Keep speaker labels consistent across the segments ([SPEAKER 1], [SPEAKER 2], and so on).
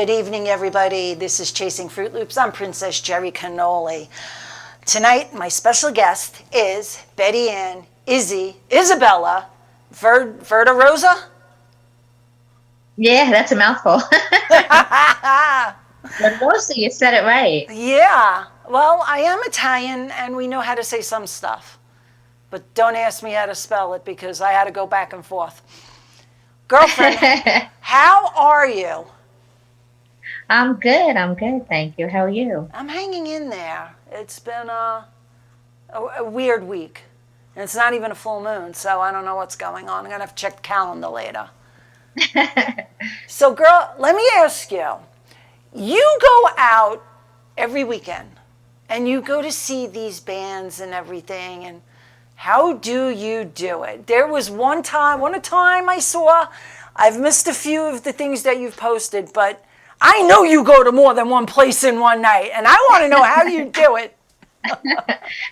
[SPEAKER 1] Good evening, everybody. This is Chasing Fruit Loops. I'm Princess Jerry Cannoli. Tonight, my special guest is Bettyann, Izzy, Isabella, Verda Rosa.
[SPEAKER 2] Yeah, that's a mouthful. But mostly you said it right.
[SPEAKER 1] Yeah, well, I am Italian and we know how to say some stuff. But don't ask me how to spell it because I had to go back and forth. Girlfriend, how are you?
[SPEAKER 2] I'm good. I'm good. Thank you. How are you?
[SPEAKER 1] I'm hanging in there. It's been a weird week. And it's not even a full moon, so I don't know what's going on. I'm going to have to check the calendar later. So, girl, let me ask you. You go out every weekend and you go to see these bands and everything, and how do you do it? There was one time I saw, I've missed a few of the things that you've posted, but I know you go to more than one place in one night, and I want to know how you do it.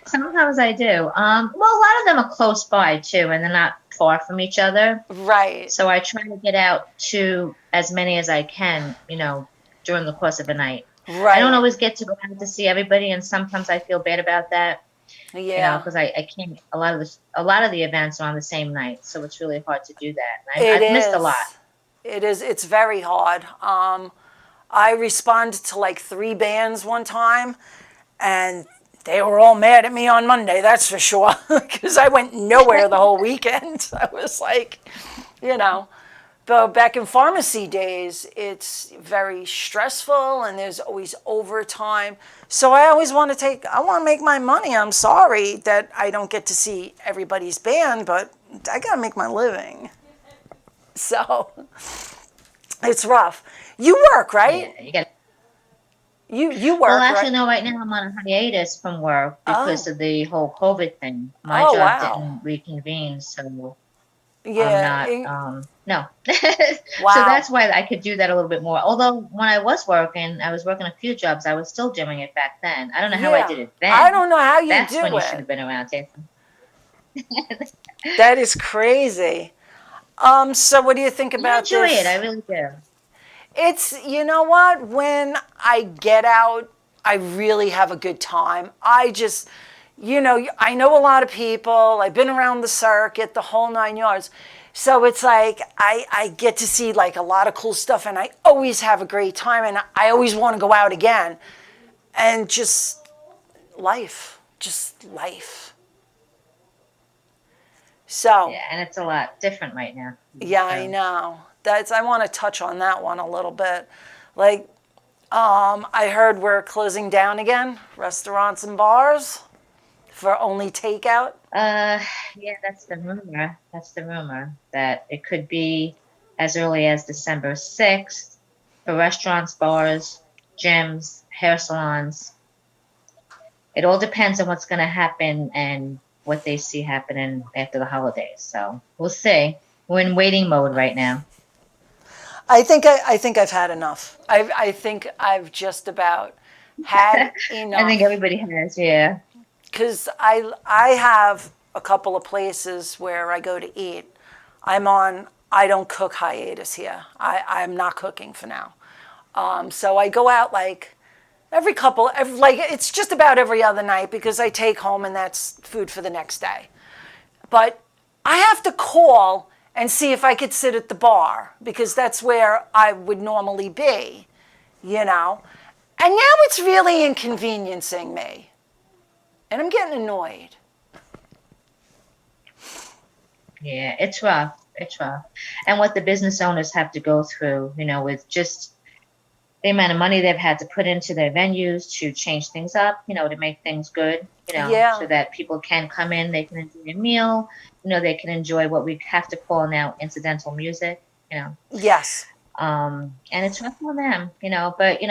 [SPEAKER 2] Sometimes I do. Well, a lot of them are close by too, and they're not far from each other.
[SPEAKER 1] Right,
[SPEAKER 2] So I try to get out to as many as I can, during the course of a night. I don't
[SPEAKER 1] right.
[SPEAKER 2] always get to go out to see everybody, and sometimes I feel bad about that,
[SPEAKER 1] Yeah,
[SPEAKER 2] because I can't. A lot of the events are on the same night, so it's really hard to do that. And
[SPEAKER 1] it
[SPEAKER 2] I've missed a lot.
[SPEAKER 1] is. It is. It's very hard. I responded to like three bands one time, and they were all mad at me on Monday, that's for sure, because I went nowhere the whole weekend. I was like, you know, but back in pharmacy days, it's very stressful and there's always overtime. So I want to make my money. I'm sorry that I don't get to see everybody's band, but I got to make my living. So it's rough. You work, right?
[SPEAKER 2] Yeah, you get.
[SPEAKER 1] You
[SPEAKER 2] Well,
[SPEAKER 1] work,
[SPEAKER 2] actually,
[SPEAKER 1] right?
[SPEAKER 2] no, right now I'm on a hiatus from work because
[SPEAKER 1] Oh,
[SPEAKER 2] of the whole COVID thing. My
[SPEAKER 1] oh
[SPEAKER 2] job
[SPEAKER 1] wow.
[SPEAKER 2] didn't reconvene, so I'm
[SPEAKER 1] Yeah.
[SPEAKER 2] not, no. So
[SPEAKER 1] Wow.
[SPEAKER 2] that's why I could do that a little bit more. Although when I was working a few jobs, I was still doing it back then. I don't know how I
[SPEAKER 1] Yeah.
[SPEAKER 2] did it
[SPEAKER 1] I
[SPEAKER 2] then.
[SPEAKER 1] don't know how you
[SPEAKER 2] That's when
[SPEAKER 1] do
[SPEAKER 2] you should
[SPEAKER 1] it.
[SPEAKER 2] have been around, Jason.
[SPEAKER 1] That is crazy. So what do you think
[SPEAKER 2] I
[SPEAKER 1] about
[SPEAKER 2] enjoy it. I
[SPEAKER 1] this?
[SPEAKER 2] really do.
[SPEAKER 1] It's, you know what? When I get out, I really have a good time. I know a lot of people. I've been around the circuit, the whole nine yards. So it's like I get to see like a lot of cool stuff, and I always have a great time, and I always want to go out again. And just life. So,
[SPEAKER 2] Yeah, and it's a lot different right now.
[SPEAKER 1] yeah, I
[SPEAKER 2] So
[SPEAKER 1] know. I want to touch on that one a little bit. Like, I heard we're closing down again, restaurants and bars for only takeout.
[SPEAKER 2] Uh, yeah, that's the rumor. That's the rumor that it could be as early as December 6th for restaurants, bars, gyms, hair salons. It all depends on what's going to happen and what they see happening after the holidays. So we'll see. We're in waiting mode right now.
[SPEAKER 1] I think I've had enough. I think I've just about had
[SPEAKER 2] I think
[SPEAKER 1] enough
[SPEAKER 2] everybody has, yeah.
[SPEAKER 1] because I have a couple of places where I go to eat. I don't cook hiatus here. I'm not cooking for now. So I go out like like it's just about every other night because I take home and that's food for the next day. But I have to call and see if I could sit at the bar because that's where I would normally be, you know? And now it's really inconveniencing me. And I'm getting annoyed.
[SPEAKER 2] Yeah, it's rough. It's rough. And what the business owners have to go through, with just the amount of money they've had to put into their venues to change things up, to make things good,
[SPEAKER 1] Yeah.
[SPEAKER 2] so that people can come in, they can enjoy a meal, they can enjoy what we have to call now incidental music, you know.
[SPEAKER 1] Yes.
[SPEAKER 2] And it's rough on them, but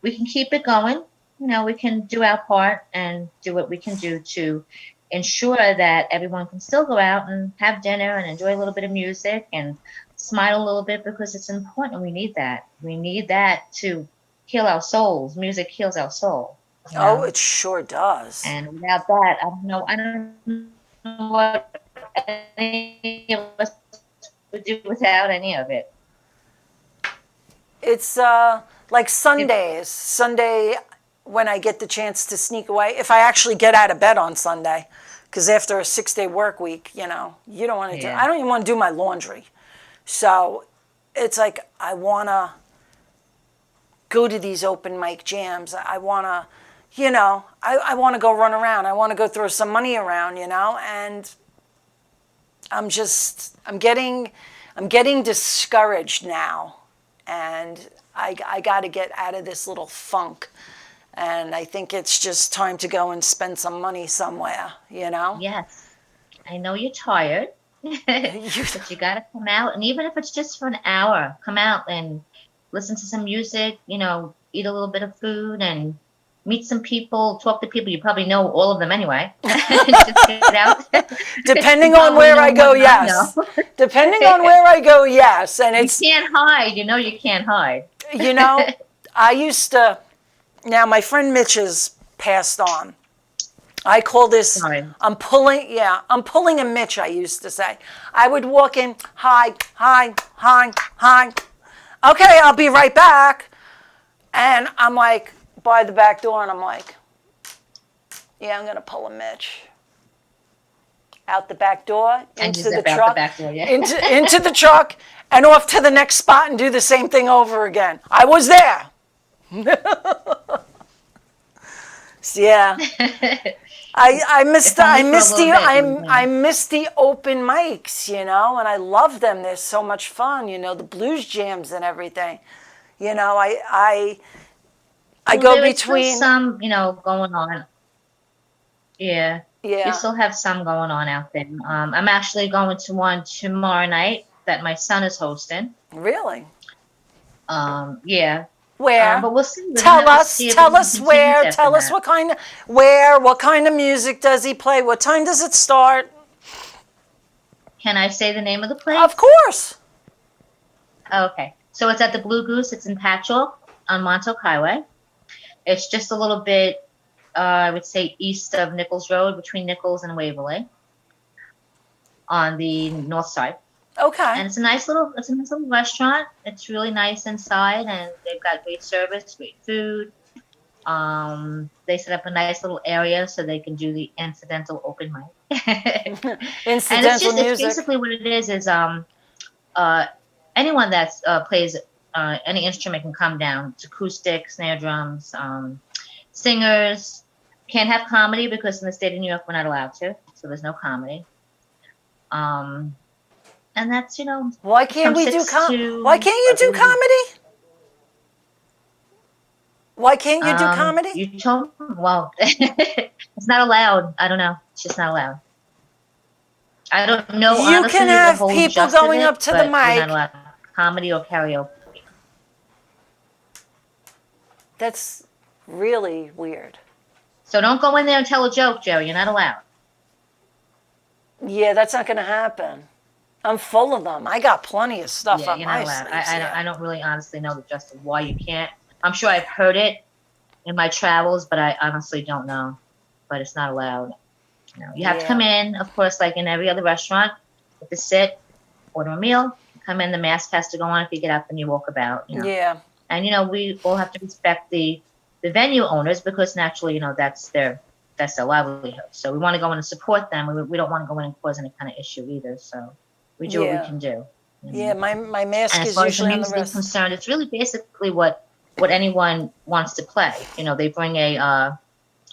[SPEAKER 2] we can keep it going. We can do our part and do what we can do to ensure that everyone can still go out and have dinner and enjoy a little bit of music and smile a little bit because it's important. We need that. We need that to heal our souls. Music heals our soul,
[SPEAKER 1] Oh, it sure does.
[SPEAKER 2] And without that, I don't know what any of us would do without any of it.
[SPEAKER 1] It's like Sundays. Sunday, when I get the chance to sneak away, if I actually get out of bed on Sunday, because after a 6-day work week, you don't want to do.
[SPEAKER 2] Yeah.
[SPEAKER 1] I don't even want to do my laundry. So it's like I want to go to these open mic jams. I want to, I want to go run around. I want to go throw some money around, and I'm getting discouraged now, and I got to get out of this little funk. And I think it's just time to go and spend some money somewhere.
[SPEAKER 2] Yes. I know you're tired,
[SPEAKER 1] You,
[SPEAKER 2] but you got to come out. And even if it's just for an hour, come out and listen to some music, eat a little bit of food and meet some people, talk to people. You probably know all of them anyway. Just get out. You
[SPEAKER 1] depending on
[SPEAKER 2] probably
[SPEAKER 1] where
[SPEAKER 2] know
[SPEAKER 1] I
[SPEAKER 2] more
[SPEAKER 1] go,
[SPEAKER 2] than I know.
[SPEAKER 1] yes. Depending on where I go, yes. And
[SPEAKER 2] You
[SPEAKER 1] it's,
[SPEAKER 2] can't hide. You can't hide.
[SPEAKER 1] you know, I used to, now my friend Mitch has passed on. I call this,
[SPEAKER 2] Sorry.
[SPEAKER 1] I'm pulling a Mitch, I used to say. I would walk in, hi, hi, hi, hi. Okay, I'll be right back. And I'm like, by the back door, and I'm like, yeah, I'm going to pull a Mitch. Out the back door,
[SPEAKER 2] And you
[SPEAKER 1] into the
[SPEAKER 2] zip out the
[SPEAKER 1] truck,
[SPEAKER 2] back door, yeah.
[SPEAKER 1] into the truck, and off to the next spot and do the same thing over again. I was there. So, yeah. I miss
[SPEAKER 2] If only for a little bit.
[SPEAKER 1] I miss the open mics, and I love them. They're so much fun, the blues jams and everything. I
[SPEAKER 2] Well,
[SPEAKER 1] go
[SPEAKER 2] there is still
[SPEAKER 1] between.
[SPEAKER 2] some, going on. Yeah. You
[SPEAKER 1] Yeah,
[SPEAKER 2] still have some going on out there. I'm actually going to one tomorrow night that my son is hosting.
[SPEAKER 1] really.
[SPEAKER 2] Yeah.
[SPEAKER 1] Where?
[SPEAKER 2] But we'll see. We're gonna have to see if we
[SPEAKER 1] Tell
[SPEAKER 2] can
[SPEAKER 1] us
[SPEAKER 2] continue
[SPEAKER 1] where.
[SPEAKER 2] after
[SPEAKER 1] Tell us
[SPEAKER 2] that.
[SPEAKER 1] what kind of music does he play? What time does it start?
[SPEAKER 2] Can I say the name of the
[SPEAKER 1] Of
[SPEAKER 2] place?
[SPEAKER 1] course.
[SPEAKER 2] Okay. So it's at the Blue Goose. It's in Patchogue on Montauk Highway. It's just a little bit, I would say, east of Nichols Road, between Nichols and Waverly, on the north side.
[SPEAKER 1] Okay.
[SPEAKER 2] And it's a nice little restaurant. It's really nice inside, and they've got great service, great food. They set up a nice little area so they can do the incidental open mic. And
[SPEAKER 1] Incidental
[SPEAKER 2] it's
[SPEAKER 1] music.
[SPEAKER 2] basically what it is uh, anyone that plays any instrument can come down. It's acoustic, snare drums, singers. Can't have comedy because in the state of New York we're not allowed to, so there's no comedy. Um, and that's
[SPEAKER 1] Why can't
[SPEAKER 2] from
[SPEAKER 1] we do
[SPEAKER 2] six
[SPEAKER 1] Why
[SPEAKER 2] to
[SPEAKER 1] can't you
[SPEAKER 2] I
[SPEAKER 1] do
[SPEAKER 2] believe
[SPEAKER 1] comedy? Why can't you do comedy?
[SPEAKER 2] you told well it's not allowed. I don't know. It's just not allowed. I don't know
[SPEAKER 1] You can
[SPEAKER 2] honestly the
[SPEAKER 1] have
[SPEAKER 2] whole
[SPEAKER 1] people
[SPEAKER 2] gist of
[SPEAKER 1] going
[SPEAKER 2] it,
[SPEAKER 1] up to the
[SPEAKER 2] but we're not
[SPEAKER 1] mic.
[SPEAKER 2] allowed comedy or karaoke.
[SPEAKER 1] That's really weird.
[SPEAKER 2] So don't go in there and tell a joke, Joe. You're not allowed.
[SPEAKER 1] Yeah, that's not going to happen. I'm full of them. I got plenty of stuff
[SPEAKER 2] Yeah,
[SPEAKER 1] up
[SPEAKER 2] you're not
[SPEAKER 1] my
[SPEAKER 2] allowed.
[SPEAKER 1] sleeves
[SPEAKER 2] I don't
[SPEAKER 1] here.
[SPEAKER 2] I don't really honestly know the gist of why you can't. I'm sure I've heard it in my travels, but I honestly don't know. But it's not allowed. You have to come
[SPEAKER 1] Yeah.
[SPEAKER 2] in, of course, like in every other restaurant, you have to sit, order a meal, come in, the mask has to go on if you get up and you walk about.
[SPEAKER 1] Yeah.
[SPEAKER 2] And we all have to respect the venue owners because naturally, that's their livelihood. So we want to go in and support them. We don't want to go in and cause any kind of issue either. So we do what we
[SPEAKER 1] Yeah.
[SPEAKER 2] can do.
[SPEAKER 1] Yeah, my
[SPEAKER 2] And
[SPEAKER 1] mask
[SPEAKER 2] as
[SPEAKER 1] is
[SPEAKER 2] far as the
[SPEAKER 1] usually on the
[SPEAKER 2] music is
[SPEAKER 1] wrist.
[SPEAKER 2] concerned, it's really basically what anyone wants to play. They bring a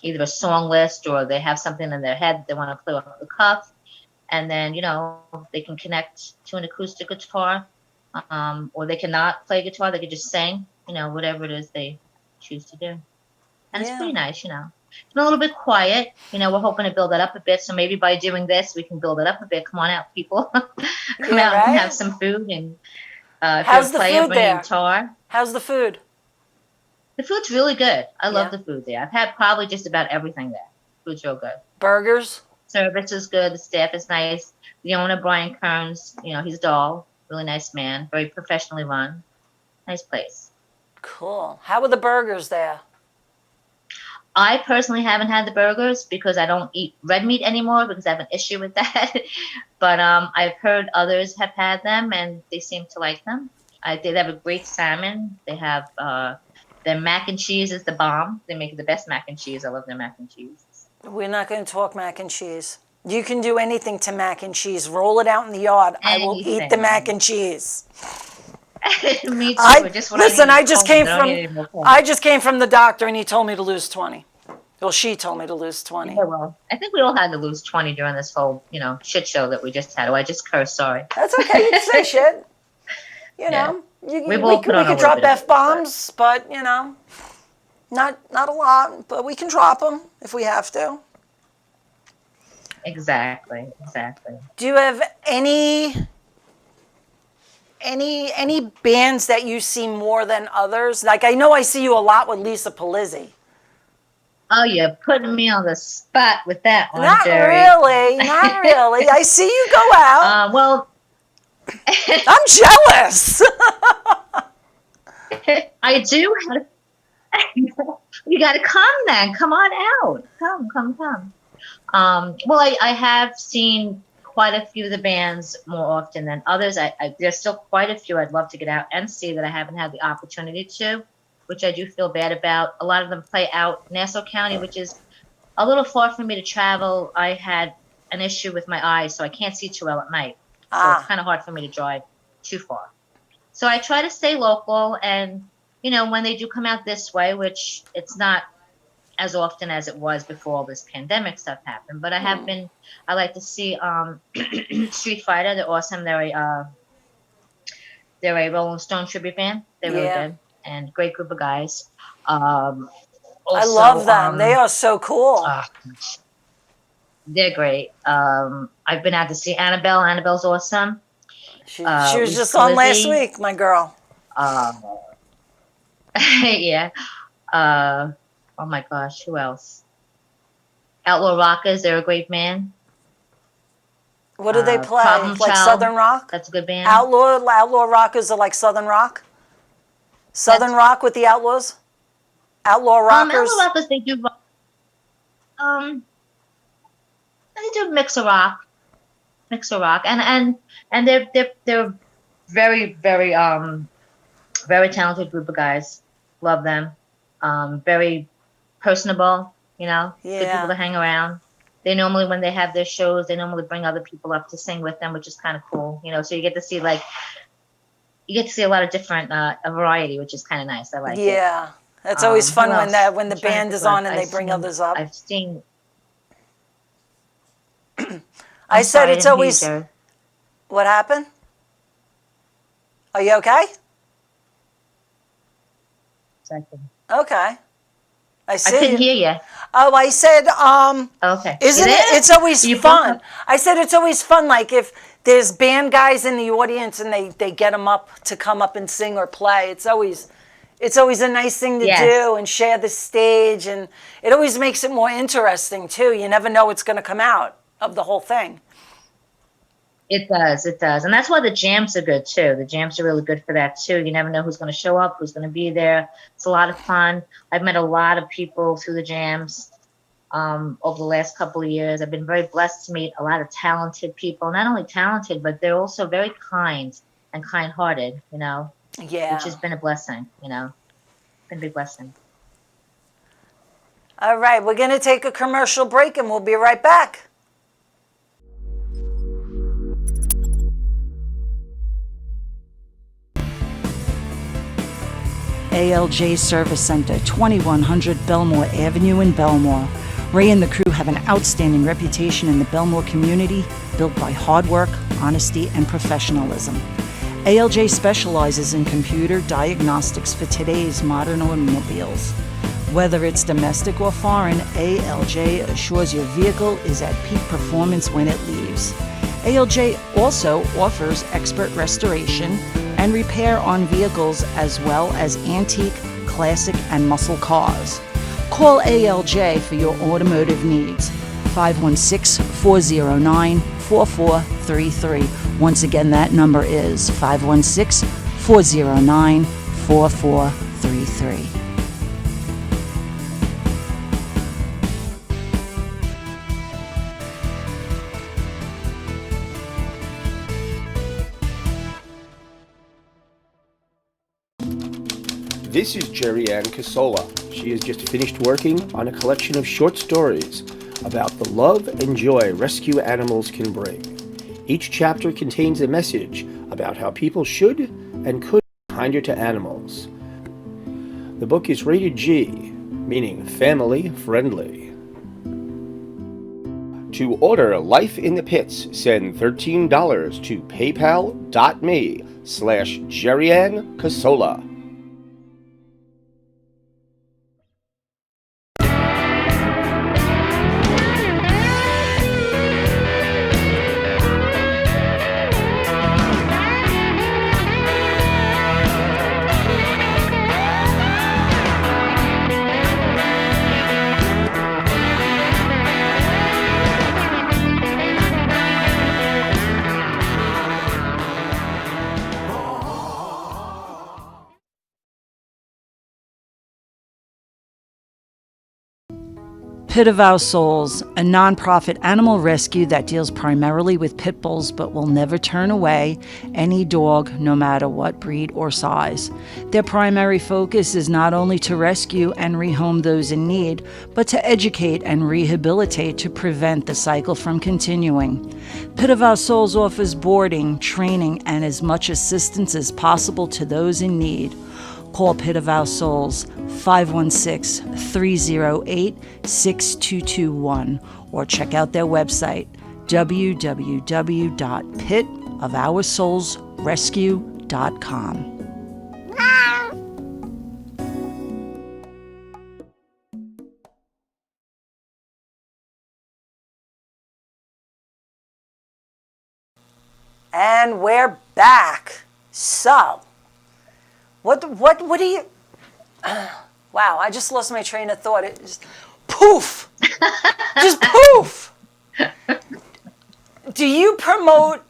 [SPEAKER 2] either a song list or they have something in their head they want to play off the cuff, and then they can connect to an acoustic guitar, or they cannot play guitar. They could just sing, whatever it is they choose to do, and it's
[SPEAKER 1] Yeah.
[SPEAKER 2] pretty nice. It's been a little bit quiet. We're hoping to build that up a bit. So maybe by doing this, we can build it up a bit. Come on out, people. Come
[SPEAKER 1] Yeah,
[SPEAKER 2] out and have
[SPEAKER 1] right?
[SPEAKER 2] some food. And if you're a
[SPEAKER 1] How's the
[SPEAKER 2] player,
[SPEAKER 1] food
[SPEAKER 2] bring your
[SPEAKER 1] there?
[SPEAKER 2] guitar.
[SPEAKER 1] How's the food?
[SPEAKER 2] The food's really good. I love
[SPEAKER 1] Yeah.
[SPEAKER 2] the food there. I've had probably just about everything there. Food's real good.
[SPEAKER 1] Burgers?
[SPEAKER 2] Service is good. The staff is nice. The owner, Brian Kearns, he's a doll. Really nice man. Very professionally run. Nice place.
[SPEAKER 1] Cool. How are the burgers there?
[SPEAKER 2] I personally haven't had the burgers because I don't eat red meat anymore because I have an issue with that. But I've heard others have had them and they seem to like them. They have a great salmon. They have their mac and cheese is the bomb. They make the best mac and cheese. I love their mac and cheese.
[SPEAKER 1] We're not going to talk mac and cheese. You can do anything to mac and cheese. Roll it out in the yard. I will eat the mac
[SPEAKER 2] Anything.
[SPEAKER 1] and cheese.
[SPEAKER 2] Me
[SPEAKER 1] I
[SPEAKER 2] too. Just what
[SPEAKER 1] listen.
[SPEAKER 2] I
[SPEAKER 1] I
[SPEAKER 2] need is
[SPEAKER 1] just
[SPEAKER 2] cold.
[SPEAKER 1] came
[SPEAKER 2] I don't need any more
[SPEAKER 1] from.
[SPEAKER 2] cold.
[SPEAKER 1] I just came from the doctor, and he told me to lose 20. Well, she told me to lose 20.
[SPEAKER 2] Yeah, well, I think we all had to lose 20 during this whole, shit show that we just had. Oh, I just cursed. Sorry.
[SPEAKER 1] That's okay. You can say shit. You
[SPEAKER 2] Yeah.
[SPEAKER 1] know,
[SPEAKER 2] We've all put
[SPEAKER 1] we
[SPEAKER 2] on a
[SPEAKER 1] could
[SPEAKER 2] little
[SPEAKER 1] drop
[SPEAKER 2] bit of
[SPEAKER 1] f
[SPEAKER 2] it,
[SPEAKER 1] bombs, but not a lot. But we can drop them if we have to.
[SPEAKER 2] Exactly.
[SPEAKER 1] Do you have any bands that you see more than others? Like I know I see you a lot with Lisa Polizzi.
[SPEAKER 2] Oh, you're putting me on the spot with that one,
[SPEAKER 1] Not
[SPEAKER 2] Jerry.
[SPEAKER 1] really, not really. I see you go out.
[SPEAKER 2] Well,
[SPEAKER 1] I'm jealous.
[SPEAKER 2] I do. You got to come then. Come on out. Come. Well, I have seen quite a few of the bands more often than others. There's still quite a few I'd love to get out and see that I haven't had the opportunity to, which I do feel bad about. A lot of them play out Nassau County, which is a little far for me to travel. I had an issue with my eyes, so I can't see too well at night. So it's kind of hard for me to drive too far. So I try to stay local, and when they do come out this way, which it's not as often as it was before all this pandemic stuff happened, but I like to see Street Fighter. They're awesome. They're a Rolling Stone tribute band. They're really good and great group of guys. Also,
[SPEAKER 1] I love them. They are so cool.
[SPEAKER 2] They're great. I've been out to see Annabelle. Annabelle's awesome.
[SPEAKER 1] She was just on last week, my girl.
[SPEAKER 2] Yeah. Oh my gosh, who else? Outlaw Rockers, they're a great band.
[SPEAKER 1] What do they play?
[SPEAKER 2] Problem
[SPEAKER 1] Like
[SPEAKER 2] Child,
[SPEAKER 1] Southern rock?
[SPEAKER 2] that's a good band.
[SPEAKER 1] Outlaw Rockers are like Southern rock? Southern rock with the Outlaws? Outlaw Rockers?
[SPEAKER 2] Outlaw Rockers, they do mix of rock, and they're very very talented group of guys. Love them. Very personable, good people to hang around. They normally, when they have their shows, they normally bring other people up to sing with them, which is kind of cool, so you get to see a lot of different a variety, which is kind of nice. I like it.
[SPEAKER 1] Yeah, that's always fun when the band is on and they bring others up.
[SPEAKER 2] I've seen.
[SPEAKER 1] I said it's always. What happened? Are you okay?
[SPEAKER 2] Second.
[SPEAKER 1] Okay. I see.
[SPEAKER 2] I couldn't hear you.
[SPEAKER 1] Oh, I said,
[SPEAKER 2] Okay.
[SPEAKER 1] Isn't it? It's always fun. I said it's always fun. Like if there's band guys in the audience and they get them up to come up and sing or play. It's always a nice thing to do and share the stage, and it always makes it more interesting too. You never know what's going to come out of the whole thing.
[SPEAKER 2] It does, and that's why the jams are good too. The jams are really good for that too. You never know who's going to show up, who's going to be there. It's a lot of fun. I've met a lot of people through the jams over the last couple of years. I've been very blessed to meet a lot of talented people. Not only talented, but they're also very kind and kind-hearted.
[SPEAKER 1] Yeah.
[SPEAKER 2] Which has been a blessing. Been a big blessing.
[SPEAKER 1] All right, we're going to take a commercial break, and we'll be right back. ALJ Service Center, 2100 Belmore Avenue in Belmore. Ray and the crew have an outstanding reputation in the Belmore community, built by hard work, honesty, and professionalism. ALJ specializes in computer diagnostics for today's modern automobiles. Whether it's domestic or foreign, ALJ assures your vehicle is at peak performance when it leaves. ALJ also offers expert restoration and repair on vehicles as well as antique, classic, and muscle cars. Call ALJ for your automotive needs. 516-409-4433. Once again, that number is 516-409-4433.
[SPEAKER 3] This is Jerry-Ann Casola. She has just finished working on a collection of short stories about the love and joy rescue animals can bring. Each chapter contains a message about how people should and could be kinder to animals. The book is rated G, meaning family friendly. To order Life in the Pits, send $13 to paypal.me/Jerry-Ann Casola.
[SPEAKER 1] Pit of Our Souls, a nonprofit animal rescue that deals primarily with pit bulls but will never turn away any dog, no matter what breed or size. Their primary focus is not only to rescue and rehome those in need, but to educate and rehabilitate to prevent the cycle from continuing. Pit of Our Souls offers boarding, training, and as much assistance as possible to those in need. Call Pit of Our Souls 516-308-6221 or check out their website www.pitofoursoulsrescue.com. And we're back. So, what do you... Wow, I just lost my train of thought. It just poof, just poof. Do you promote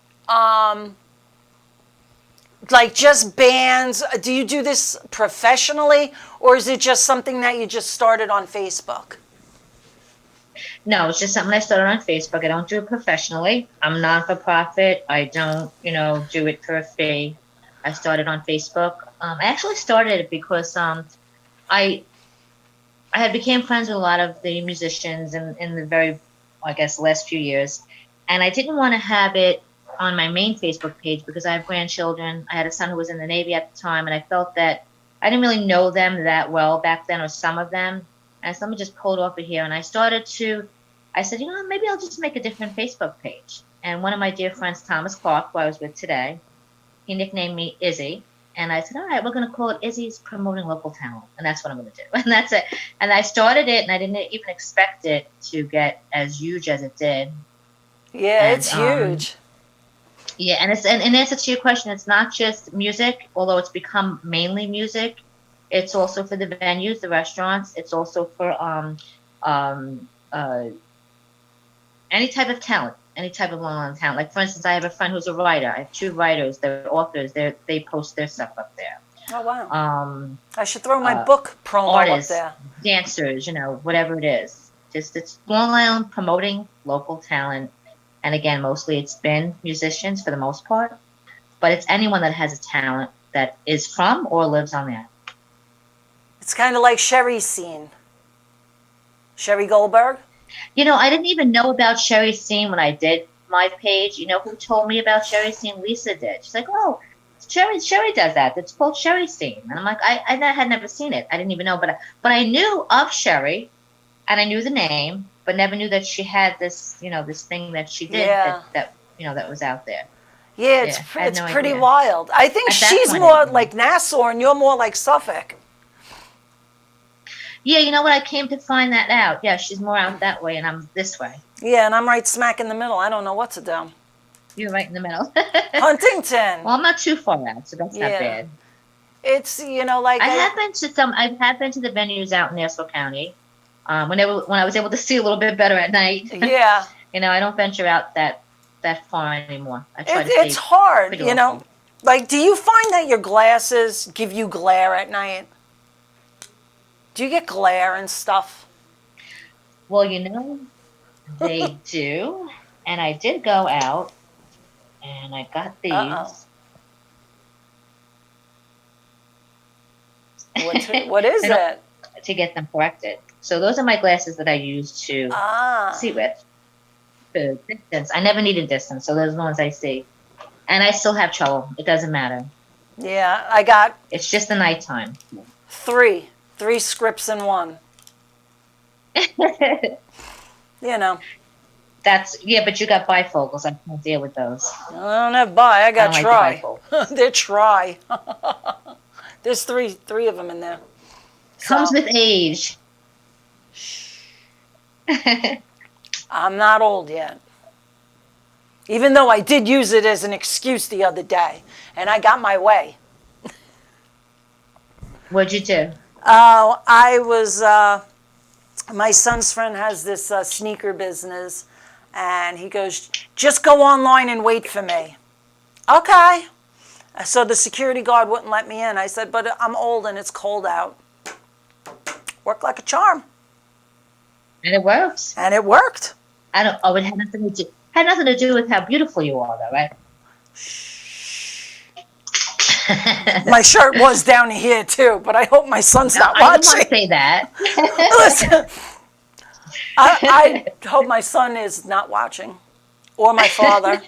[SPEAKER 1] like just bands? Do you do this professionally, or is it just something that you just started on Facebook?
[SPEAKER 2] No, it's just something I started on Facebook. I don't do it professionally. I'm non-for-profit. I don't, do it for a fee. I started on Facebook. I actually started it because I had became friends with a lot of the musicians in the very, I guess, last few years, and I didn't want to have it on my main Facebook page because I have grandchildren. I had a son who was in the Navy at the time, and I felt that I didn't really know them that well back then, or some of them. And so let me just pull it off of here. And I said, maybe I'll just make a different Facebook page. And one of my dear friends, Thomas Clark, who I was with today, he nicknamed me Izzy. And I said, all right, we're going to call it Izzy's Promoting Local Talent. And that's what I'm going to do. And that's it. And I started it, and I didn't even expect it to get as huge as it did.
[SPEAKER 1] Yeah, it's huge.
[SPEAKER 2] Yeah, and in answer to your question, it's not just music, although it's become mainly music. It's also for the venues, the restaurants. It's also for any type of talent, any type of long talent. Like, for instance, I have a friend who's a writer. I have two writers. They're authors. They post their stuff up there.
[SPEAKER 1] Oh, wow. I should throw my book promo
[SPEAKER 2] artists,
[SPEAKER 1] up there.
[SPEAKER 2] Dancers, whatever it is. Just it's long promoting local talent. And again, mostly it's been musicians for the most part. But it's anyone that has a talent that is from or lives on there.
[SPEAKER 1] It's kind of like Sherry's scene. Sherry Goldberg?
[SPEAKER 2] I didn't even know about Sherry's scene when I did my page. You know who told me about Sherry's scene? Lisa did. She's like, oh, Sherry does that. It's called Sherry's scene. And I'm like, I had never seen it. I didn't even know. But I knew of Sherry, and I knew the name, but never knew that she had this, this thing that she did that was out there.
[SPEAKER 1] Yeah, it's pretty wild. I think she's more like Nassau, and you're more like Suffolk.
[SPEAKER 2] Yeah, you know what? I came to find that out. Yeah, she's more out that way, and I'm this way.
[SPEAKER 1] Yeah, and I'm right smack in the middle. I don't know what to do.
[SPEAKER 2] You're right in the middle.
[SPEAKER 1] Huntington.
[SPEAKER 2] Well, I'm not too far out, so that's not bad.
[SPEAKER 1] It's like
[SPEAKER 2] I have been to the venues out in Nassau County, when I was able to see a little bit better at night.
[SPEAKER 1] Yeah.
[SPEAKER 2] I don't venture out that far anymore. I try to
[SPEAKER 1] it's hard, Like, do you find that your glasses give you glare at night? Do you get glare and stuff?
[SPEAKER 2] Well, they do. And I did go out, and I got these.
[SPEAKER 1] Uh-oh. What is
[SPEAKER 2] I don't-
[SPEAKER 1] it?
[SPEAKER 2] to get them corrected. So those are my glasses that I use to
[SPEAKER 1] Ah,
[SPEAKER 2] see with. The distance. I never needed distance, so those are the ones I see. And I still have trouble. It doesn't matter.
[SPEAKER 1] yeah. I got
[SPEAKER 2] It's just the nighttime.
[SPEAKER 1] three scripts in one. You know,
[SPEAKER 2] That's yeah, but you got bifocals. I can't deal with those.
[SPEAKER 1] I don't have bi. I
[SPEAKER 2] I
[SPEAKER 1] got
[SPEAKER 2] don't like the
[SPEAKER 1] try.
[SPEAKER 2] bifocals.
[SPEAKER 1] They're try. There's three of them in there.
[SPEAKER 2] Comes
[SPEAKER 1] So
[SPEAKER 2] with age.
[SPEAKER 1] I'm not old yet. Even though I did use it as an excuse the other day, and I got my way.
[SPEAKER 2] What'd you do?
[SPEAKER 1] I was, my son's friend has this sneaker business, and he goes, just go online and wait for me. Okay. So the security guard wouldn't let me in. I said, but I'm old and it's cold out. Worked like a charm.
[SPEAKER 2] And it works.
[SPEAKER 1] And it worked.
[SPEAKER 2] I don't. Oh, it had nothing to do with how beautiful you are, though, right?
[SPEAKER 1] My shirt was down to here too, but I hope my son's not
[SPEAKER 2] I didn't want
[SPEAKER 1] watching.
[SPEAKER 2] to say that.
[SPEAKER 1] Listen, I hope my son is not watching, or my father.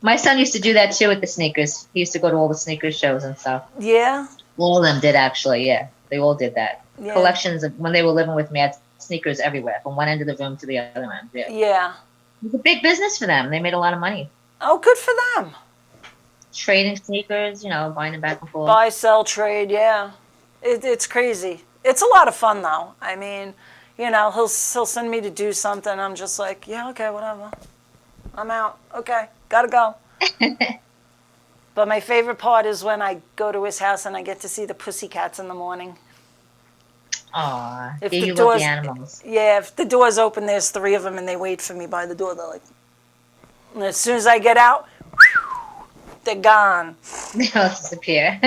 [SPEAKER 2] My son used to do that too with the sneakers. He used to go to all the sneaker shows and stuff.
[SPEAKER 1] Yeah,
[SPEAKER 2] All of them did actually. Yeah, they all did that.
[SPEAKER 1] Yeah.
[SPEAKER 2] Collections of when they were living with me, I had sneakers everywhere, from one end of the room to the other end. Yeah.
[SPEAKER 1] yeah.
[SPEAKER 2] It was a big business for them. They made a lot of money
[SPEAKER 1] Oh, good for them.
[SPEAKER 2] trading sneakers. Buying them back and forth.
[SPEAKER 1] Buy, sell, trade. Yeah, it's crazy. It's a lot of fun though. I mean, he'll send me to do something. I'm just like, yeah, okay, whatever. I'm out. Okay, gotta go. But my favorite part is when I go to his house and I get to see the pussycats in the morning.
[SPEAKER 2] Aw,
[SPEAKER 1] If
[SPEAKER 2] yeah,
[SPEAKER 1] the
[SPEAKER 2] you love
[SPEAKER 1] doors-
[SPEAKER 2] the animals.
[SPEAKER 1] Yeah, if the door's open, there's three of them and they wait for me by the door. They're like, and as soon as I get out, they're gone.
[SPEAKER 2] They all disappear.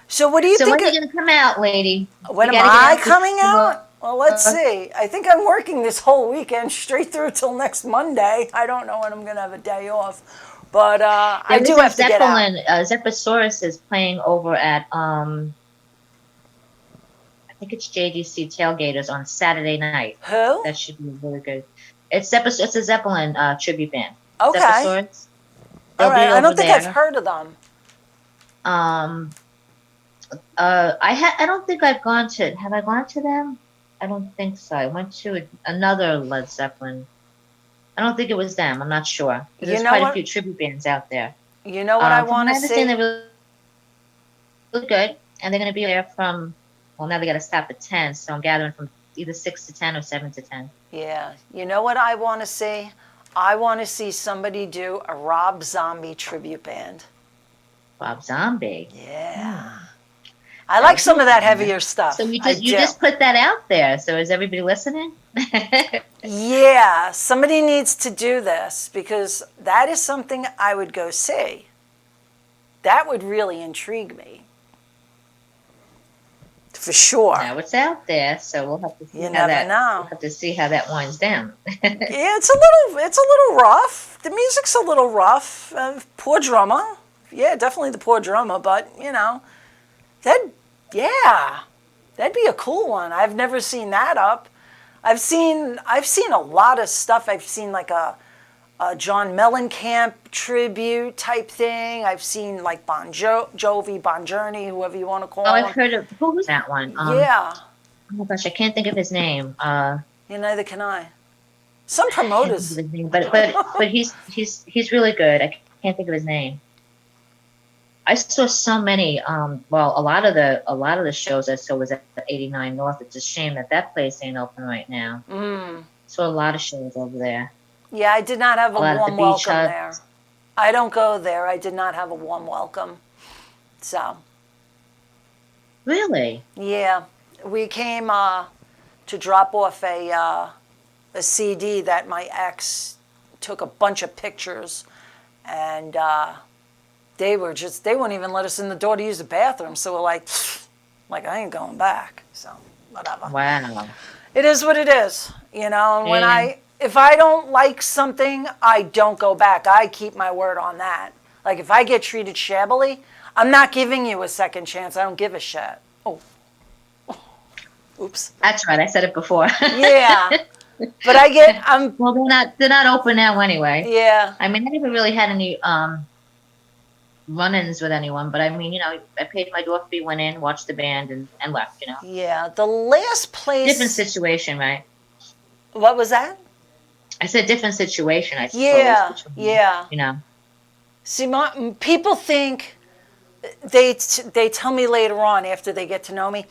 [SPEAKER 1] So what do you
[SPEAKER 2] So
[SPEAKER 1] think?
[SPEAKER 2] when are you gonna come out, lady?
[SPEAKER 1] When
[SPEAKER 2] You
[SPEAKER 1] am
[SPEAKER 2] gotta get
[SPEAKER 1] I
[SPEAKER 2] out
[SPEAKER 1] coming
[SPEAKER 2] this-
[SPEAKER 1] out? Well, let's see. I think I'm working this whole weekend straight through till next Monday. I don't know when I'm going to have a day off. But I do have to get out.
[SPEAKER 2] Zephysaurus is playing over at I think it's JDC Tailgaters on Saturday night.
[SPEAKER 1] Who?
[SPEAKER 2] That should be really good. It's a Zeppelin tribute band.
[SPEAKER 1] Okay.
[SPEAKER 2] Zephysaurus.
[SPEAKER 1] All
[SPEAKER 2] They'll be
[SPEAKER 1] right. I
[SPEAKER 2] over
[SPEAKER 1] don't think I've
[SPEAKER 2] there.
[SPEAKER 1] heard of them.
[SPEAKER 2] I don't think I've gone to. Have I gone to them? I don't think so. I went to another Led Zeppelin. I don't think it was them. I'm not sure. 'Cause
[SPEAKER 1] You
[SPEAKER 2] There's
[SPEAKER 1] know
[SPEAKER 2] quite
[SPEAKER 1] what?
[SPEAKER 2] a few tribute bands out there.
[SPEAKER 1] You know what I
[SPEAKER 2] From
[SPEAKER 1] want
[SPEAKER 2] what
[SPEAKER 1] to
[SPEAKER 2] I understand,
[SPEAKER 1] see?
[SPEAKER 2] they're really good, and they're going to be there from. Well, now they got to stop at 10, so I'm gathering from either 6 to 10 or 7 to 10.
[SPEAKER 1] Yeah. You know what I want to see? I want to see somebody do a Rob Zombie tribute band.
[SPEAKER 2] Bob Zombie.
[SPEAKER 1] Yeah. I like some of that heavier stuff.
[SPEAKER 2] So you
[SPEAKER 1] I
[SPEAKER 2] just
[SPEAKER 1] do.
[SPEAKER 2] put that out there. So is everybody listening?
[SPEAKER 1] Yeah, somebody needs to do this because that is something I would go see. That would really intrigue me. For sure.
[SPEAKER 2] Now it's out there, so we'll have to see
[SPEAKER 1] You
[SPEAKER 2] how
[SPEAKER 1] never know.
[SPEAKER 2] We'll have to see how that winds down.
[SPEAKER 1] Yeah, it's a little rough. The music's a little rough. Poor drummer. Yeah, definitely the poor drummer, but that'd be a cool one. I've never seen that up. I've seen a lot of stuff. I've seen like a John Mellencamp tribute type thing. I've seen like Bon Jovi, Bon Journey, whoever you want to call
[SPEAKER 2] Oh,
[SPEAKER 1] him.
[SPEAKER 2] I've heard of who was that one?
[SPEAKER 1] Yeah,
[SPEAKER 2] Oh my gosh, I can't think of his name.
[SPEAKER 1] neither can I. Some
[SPEAKER 2] I can't think
[SPEAKER 1] promoters.
[SPEAKER 2] of his name, but he's really good. I can't think of his name. I saw so many. Well, a lot of the shows I saw was at 89 North. It's a shame that place ain't open right now. Saw a lot of shows over there.
[SPEAKER 1] Yeah, I did not have a
[SPEAKER 2] lot at the
[SPEAKER 1] warm
[SPEAKER 2] beach
[SPEAKER 1] welcome
[SPEAKER 2] hut.
[SPEAKER 1] there. I don't go there. I did not have a warm welcome. So,
[SPEAKER 2] Really?
[SPEAKER 1] yeah, we came to drop off a CD that my ex took a bunch of pictures, and they wouldn't even let us in the door to use the bathroom. So we're like I ain't going back. So whatever.
[SPEAKER 2] Wow.
[SPEAKER 1] It is what it is, And when
[SPEAKER 2] Yeah.
[SPEAKER 1] if I don't like something, I don't go back. I keep my word on that. Like if I get treated shabbily, I'm not giving you a second chance. I don't give a shit. Oh, oops.
[SPEAKER 2] That's right. I said it before.
[SPEAKER 1] Yeah, but I get
[SPEAKER 2] Well, they're not open now anyway.
[SPEAKER 1] yeah.
[SPEAKER 2] I mean, I never really had any run-ins with anyone, but I mean, I paid my door fee, went in, watched the band, and left.
[SPEAKER 1] Yeah, the last
[SPEAKER 2] Different
[SPEAKER 1] place.
[SPEAKER 2] situation, right?
[SPEAKER 1] What was that?
[SPEAKER 2] I said different situation, I suppose,
[SPEAKER 1] Yeah,
[SPEAKER 2] between,
[SPEAKER 1] yeah. See, people think they tell me later on after they get to know me,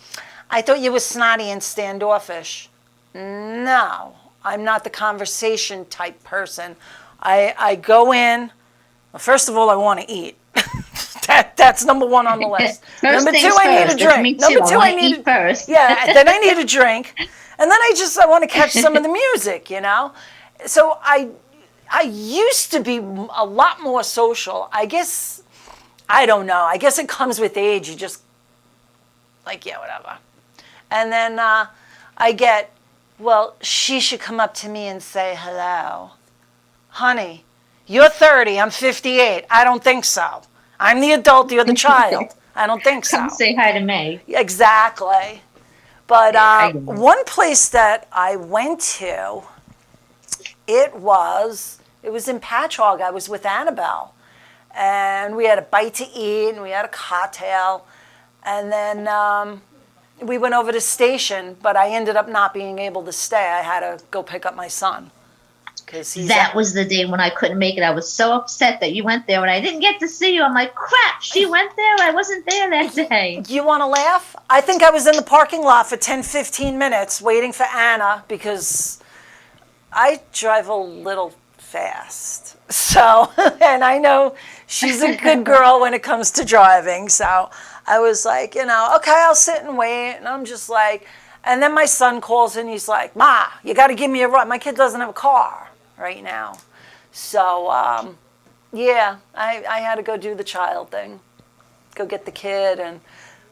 [SPEAKER 1] I thought you were snotty and standoffish. No, I'm not the conversation type person. I go in. Well, first of all, I want to eat. That's number one on the list.
[SPEAKER 2] First
[SPEAKER 1] Number two,
[SPEAKER 2] things
[SPEAKER 1] I need a
[SPEAKER 2] first. That's me
[SPEAKER 1] drink.
[SPEAKER 2] too.
[SPEAKER 1] Number
[SPEAKER 2] I
[SPEAKER 1] two,
[SPEAKER 2] want
[SPEAKER 1] I
[SPEAKER 2] to
[SPEAKER 1] need
[SPEAKER 2] eat first.
[SPEAKER 1] yeah. Then I need a drink, and then I want to catch some of the music. So I used to be a lot more social. I guess I don't know. I guess it comes with age. You just like yeah, whatever. And then I get, well, she should come up to me and say hello, honey. You're 30. I'm 58. I don't think so. I'm the adult. You're the child. I don't think
[SPEAKER 2] Come
[SPEAKER 1] so.
[SPEAKER 2] say hi to me.
[SPEAKER 1] Exactly. But
[SPEAKER 2] Yeah, I get it.
[SPEAKER 1] one place that I went to, it was in Patchogue. I was with Annabelle, and we had a bite to eat, and we had a cocktail, and then we went over to station. But I ended up not being able to stay. I had to go pick up my son because
[SPEAKER 2] That was the day when I couldn't make it. I was so upset that you went there and I didn't get to see you. I'm like, crap, she went there. I wasn't there that day.
[SPEAKER 1] You want to laugh? I think I was in the parking lot for 10, 15 minutes waiting for Anna because I drive a little fast. So, and I know she's a good girl when it comes to driving. So I was like, okay, I'll sit and wait. And I'm just like, and then my son calls and he's like, Ma, you got to give me a ride. My kid doesn't have a car right now. So, yeah, I had to go do the child thing, go get the kid.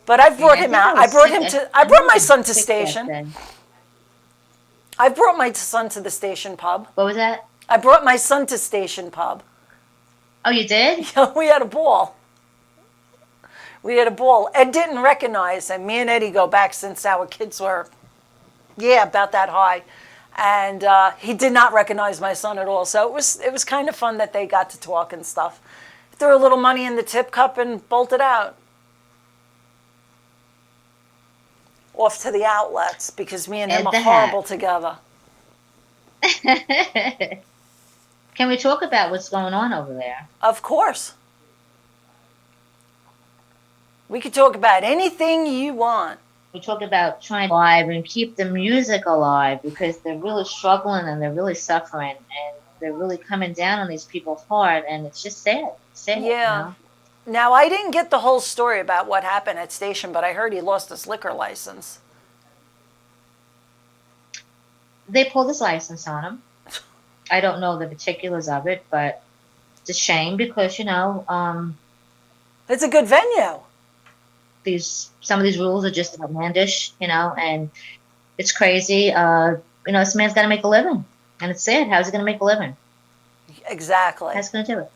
[SPEAKER 1] But I brought him out. I brought my son to station. I brought my son to the station pub.
[SPEAKER 2] What was that?
[SPEAKER 1] I brought my son to station pub.
[SPEAKER 2] Oh, you did?
[SPEAKER 1] We had a ball. Ed didn't recognize him. Me and Eddie go back since our kids were, about that high. And he did not recognize my son at all. So it was kind of fun that they got to talk and stuff. Threw a little money in the tip cup and bolted out. Off to the outlets because me and him are horrible together.
[SPEAKER 2] Can we talk about what's going on over there?
[SPEAKER 1] Of course. We could talk about anything you want.
[SPEAKER 2] We talk about trying to live and keep the music alive because they're really struggling and they're really suffering and they're really coming down on these people hard and it's just sad.
[SPEAKER 1] Yeah. Now, I didn't get the whole story about what happened at station, but I heard he lost his liquor license.
[SPEAKER 2] They pulled his license on him. I don't know the particulars of it, but it's a shame because,
[SPEAKER 1] it's a good venue.
[SPEAKER 2] Some of these rules are just outlandish, and it's crazy. This man's got to make a living, and it's sad. How's he going to make a living?
[SPEAKER 1] Exactly.
[SPEAKER 2] How's he going to do it?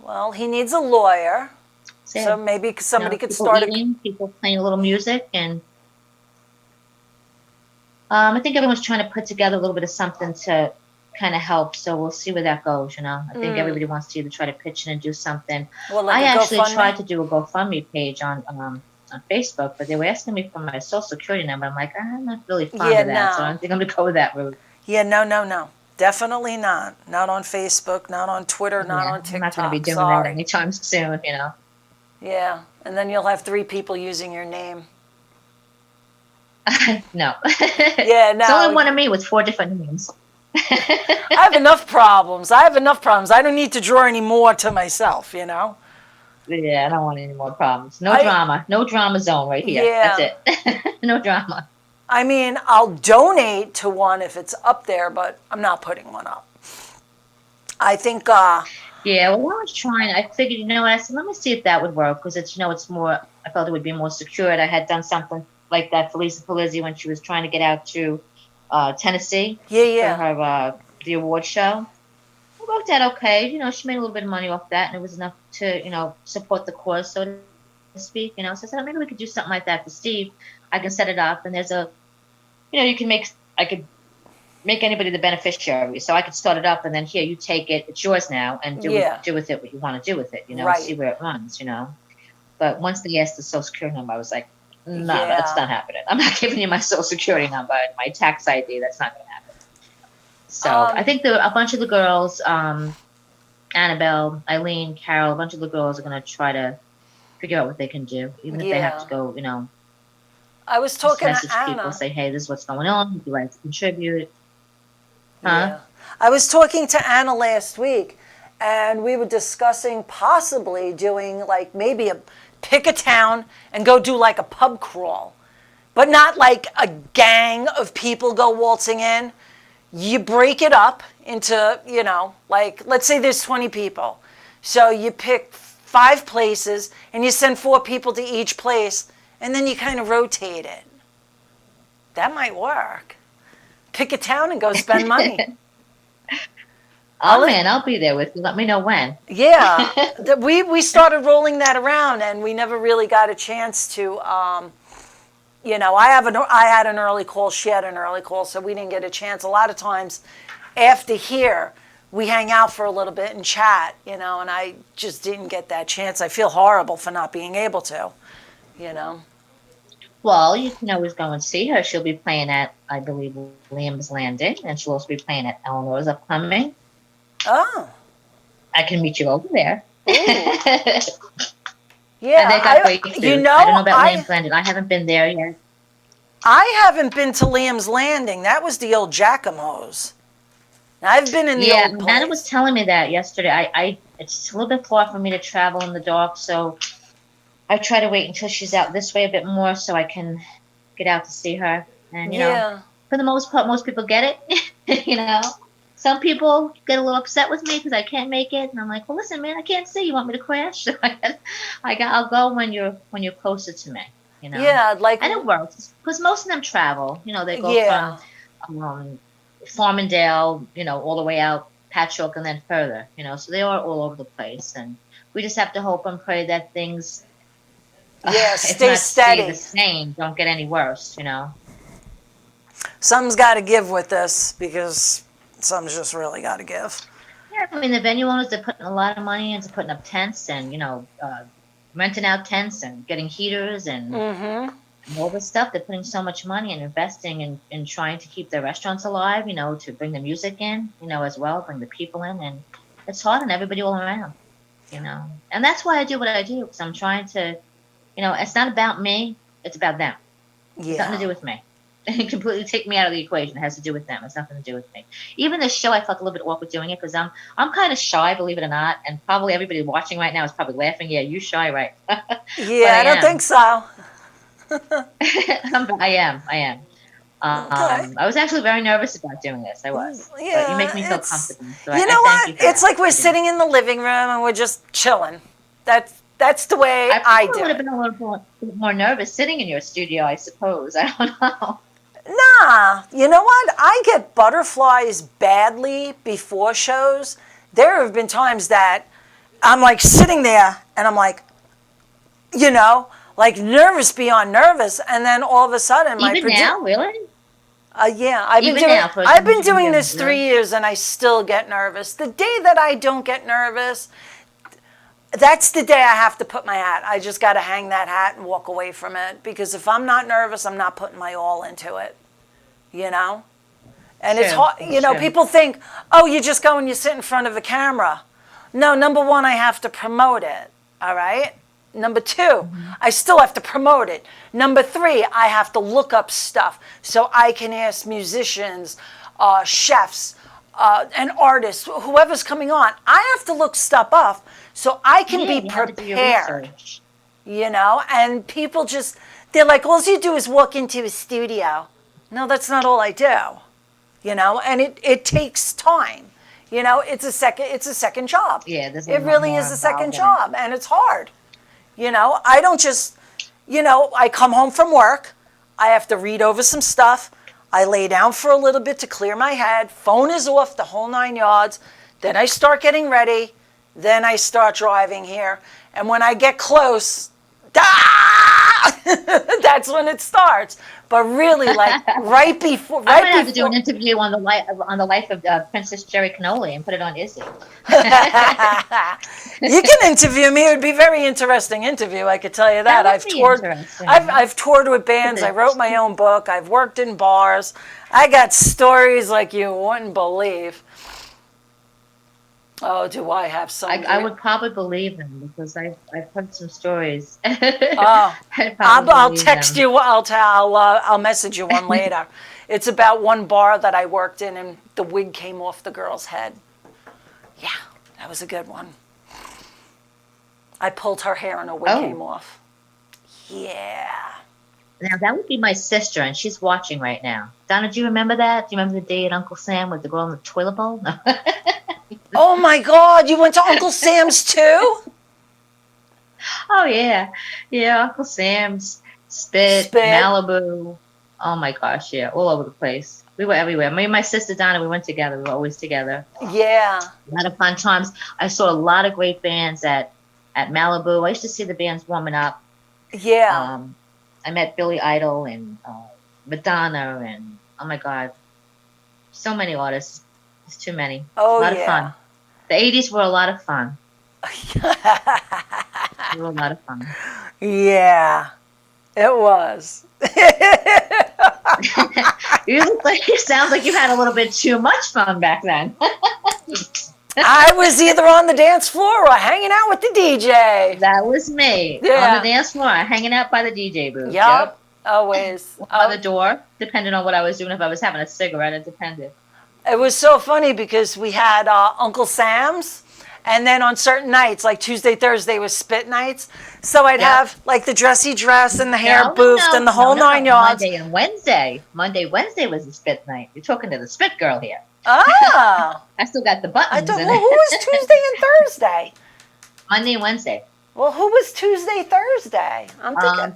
[SPEAKER 1] Well, he needs a lawyer,
[SPEAKER 2] sad.
[SPEAKER 1] So maybe somebody could
[SPEAKER 2] people
[SPEAKER 1] start
[SPEAKER 2] eating, people playing a little music, and I think everyone's trying to put together a little bit of something to kind of help. So we'll see where that goes. I think everybody wants to either try to pitch in and do something.
[SPEAKER 1] Well, like
[SPEAKER 2] I actually
[SPEAKER 1] GoFundMe?
[SPEAKER 2] tried to do a GoFundMe page on Facebook, but they were asking me for my social security number. I'm like, I'm not really fond of that, so I don't think I'm gonna go with that route.
[SPEAKER 1] Yeah, no, definitely not. Not on Facebook, not on Twitter, not on TikTok.
[SPEAKER 2] I'm not gonna be doing that anytime soon.
[SPEAKER 1] Yeah, and then you'll have 3 people using your name.
[SPEAKER 2] No.
[SPEAKER 1] Yeah, no.
[SPEAKER 2] It's only one of me with 4 different names.
[SPEAKER 1] I have enough problems. I don't need to draw any more to myself,
[SPEAKER 2] Yeah, I don't want any more problems. No drama. No drama zone right here.
[SPEAKER 1] Yeah.
[SPEAKER 2] That's it. No drama.
[SPEAKER 1] I mean, I'll donate to one if it's up there, but I'm not putting one up. I think...
[SPEAKER 2] Yeah, well, I was trying. I figured, I said, let me see if that would work, because it's more, I felt it would be more secured. I had done something like that for Lisa Polizzi when she was trying to get out to Tennessee for her the award show. It worked out okay. She made a little bit of money off that, and it was enough to support the cause. So this week, you know. So I said, oh, maybe we could do something like that for Steve. I can set it up, and there's a, you know, I could make anybody the beneficiary. So I could start it up, and then here, you take it, it's yours now, and do with it what you want to do with it, you know, see where it runs, you know. But once they asked the Social Security number, I was like, no, that's not happening. I'm not giving you my Social Security number, my tax ID. That's not going to happen. So I think a bunch of the girls, Annabelle, Eileen, Carol, a bunch of the girls are going to try to figure out what they can do, even if they have to go, you know.
[SPEAKER 1] I was talking to
[SPEAKER 2] message
[SPEAKER 1] Anna.
[SPEAKER 2] People, say, hey, this is what's going on. Would you like to contribute?
[SPEAKER 1] Yeah. I was talking to Anna last week, and we were discussing possibly doing like maybe pick a town and go do like a pub crawl, but not like a gang of people go waltzing in. You break it up into, you know, like, let's say there's 20 people. So you pick 5 places and you send 4 people to each place, and then you kind of rotate it. That might work. Pick a town and go spend money.
[SPEAKER 2] I'll be there with you. Let me know when.
[SPEAKER 1] Yeah. We started rolling that around, and we never really got a chance to, you know, I had an early call, she had an early call, so we didn't get a chance. A lot of times after here, we hang out for a little bit and chat, you know, and I just didn't get that chance. I feel horrible for not being able to, you know.
[SPEAKER 2] Well, you can always go and see her. She'll be playing at, I believe, Liam's Landing, and she'll also be playing at Eleanor's upcoming.
[SPEAKER 1] Oh.
[SPEAKER 2] I can meet you over there.
[SPEAKER 1] Yeah,
[SPEAKER 2] and they got great food.
[SPEAKER 1] You know,
[SPEAKER 2] I don't know about Liam's Landing. I haven't been there yet.
[SPEAKER 1] I haven't been to Liam's Landing. That was the old Giacomo's. I've been in the old place.
[SPEAKER 2] Nana was telling me that yesterday. It's a little bit far for me to travel in the dark, so I try to wait until she's out this way a bit more so I can get out to see her. And, you know, for the most part, most people get it, you know. Some people get a little upset with me because I can't make it, and I'm like, well, listen, man, I can't see. You want me to crash? So I'll go when you're closer to me, you know.
[SPEAKER 1] Yeah, like,
[SPEAKER 2] and it works because most of them travel. You know, they go from Farmingdale, you know, all the way out Patchogue and then further. You know, so they are all over the place, and we just have to hope and pray that things
[SPEAKER 1] stay steady,
[SPEAKER 2] stay the same, don't get any worse. You know,
[SPEAKER 1] something's got to give with this because. Something's just really got to give.
[SPEAKER 2] Yeah, I mean, the venue owners, they're putting a lot of money into putting up tents and, you know, renting out tents and getting heaters and all this stuff. They're putting so much money and investing in trying to keep their restaurants alive, you know, to bring the music in, you know, as well, bring the people in. And it's hard on everybody all around, you know. And that's why I do what I do, because I'm trying to, you know, it's not about me. It's about them. It's nothing to do with me. Completely take me out of the equation. It has to do with them. It's nothing to do with me. Even the show, I felt a little bit awkward doing it because I'm kind of shy, believe it or not, and probably everybody watching right now is probably laughing. Yeah, you shy, right?
[SPEAKER 1] Yeah, I don't think so.
[SPEAKER 2] I am. Okay. I was actually very nervous about doing this. I was.
[SPEAKER 1] Yeah,
[SPEAKER 2] but you make me feel comfortable. So
[SPEAKER 1] you know what? It's like we're sitting in the living room and we're just chilling. That's the way I do.
[SPEAKER 2] I would have been a little more nervous sitting in your studio, I suppose. I don't know.
[SPEAKER 1] Nah, you know what? I get butterflies badly before shows. There have been times that I'm like sitting there and I'm like, you know, like nervous beyond nervous, and then all of a sudden
[SPEAKER 2] now, really?
[SPEAKER 1] Yeah, I've been doing this 3 years and I still get nervous. The day that I don't get nervous, that's the day I have to put my hat. I just got to hang that hat and walk away from it, because if I'm not nervous, I'm not putting my all into it, you know? And it's hard, you know, people think, oh, you just go and you sit in front of a camera. No, number one, I have to promote it, all right? Number two, I still have to promote it. Number three, I have to look up stuff so I can ask musicians, chefs, and artists, whoever's coming on. I have to look stuff up so I can be prepared, you know? And people just, they're like, all you do is walk into a studio. No, that's not all I do, you know? And it takes time. You know, it's a second job.
[SPEAKER 2] Yeah,
[SPEAKER 1] it really is a second job, and it's hard. You know, I don't just, you know, I come home from work, I have to read over some stuff, I lay down for a little bit to clear my head, phone is off, the whole 9 yards, then I start getting ready, then I start driving here, and when I get close, Ah! That's when it starts. But really, like right before,
[SPEAKER 2] I'm gonna
[SPEAKER 1] right
[SPEAKER 2] have to do
[SPEAKER 1] before.
[SPEAKER 2] an interview on the life of Princess Jerry Cannoli and put it on Izzy.
[SPEAKER 1] You can interview me. It would be a very interesting interview. I could tell you that.
[SPEAKER 2] That would
[SPEAKER 1] I've
[SPEAKER 2] be
[SPEAKER 1] toured.
[SPEAKER 2] interesting.
[SPEAKER 1] I've toured with bands. I wrote my own book. I've worked in bars. I got stories like you wouldn't believe. Oh, do I have some?
[SPEAKER 2] I would probably believe them because I've heard some stories.
[SPEAKER 1] Oh,
[SPEAKER 2] I'd probably
[SPEAKER 1] I'll
[SPEAKER 2] believe
[SPEAKER 1] text
[SPEAKER 2] them.
[SPEAKER 1] you. I'll message you one later. It's about one bar that I worked in, and the wig came off the girl's head. Yeah, that was a good one. I pulled her hair, and a wig came off. Yeah.
[SPEAKER 2] Now that would be my sister, and she's watching right now. Donna, do you remember that? Do you remember the day at Uncle Sam with the girl in the toilet bowl? No.
[SPEAKER 1] Oh my God! You went to Uncle Sam's too?
[SPEAKER 2] Oh yeah, yeah. Uncle Sam's, Spit, Malibu. Oh my gosh, yeah, all over the place. We were everywhere. Me and my sister Donna, we went together. We were always together.
[SPEAKER 1] Yeah.
[SPEAKER 2] A lot of fun times. I saw a lot of great bands at Malibu. I used to see the bands warming up.
[SPEAKER 1] Yeah.
[SPEAKER 2] I met Billy Idol and Madonna and oh my God, so many artists. It's too many.
[SPEAKER 1] Oh
[SPEAKER 2] a lot
[SPEAKER 1] yeah.
[SPEAKER 2] of fun. The 80s were a lot of fun. They were a lot of fun.
[SPEAKER 1] Yeah, it was.
[SPEAKER 2] You sound like you had a little bit too much fun back then.
[SPEAKER 1] I was either on the dance floor or hanging out with the DJ.
[SPEAKER 2] That was me.
[SPEAKER 1] Yeah.
[SPEAKER 2] On the dance floor, hanging out by the DJ booth.
[SPEAKER 1] Yep. Always.
[SPEAKER 2] By the door, depending on what I was doing. If I was having a cigarette, it depended.
[SPEAKER 1] It was so funny because we had Uncle Sam's, and then on certain nights, like Tuesday, Thursday was spit nights. So I'd have like the dressy dress and the hair boofed and the whole 9 yards.
[SPEAKER 2] Monday and Wednesday. Wednesday was the spit night. You're talking to the spit girl here.
[SPEAKER 1] Oh.
[SPEAKER 2] I still got the buttons.
[SPEAKER 1] I thought, well, who was Tuesday and Thursday?
[SPEAKER 2] Monday and Wednesday.
[SPEAKER 1] Well, who was Tuesday, Thursday? I'm thinking.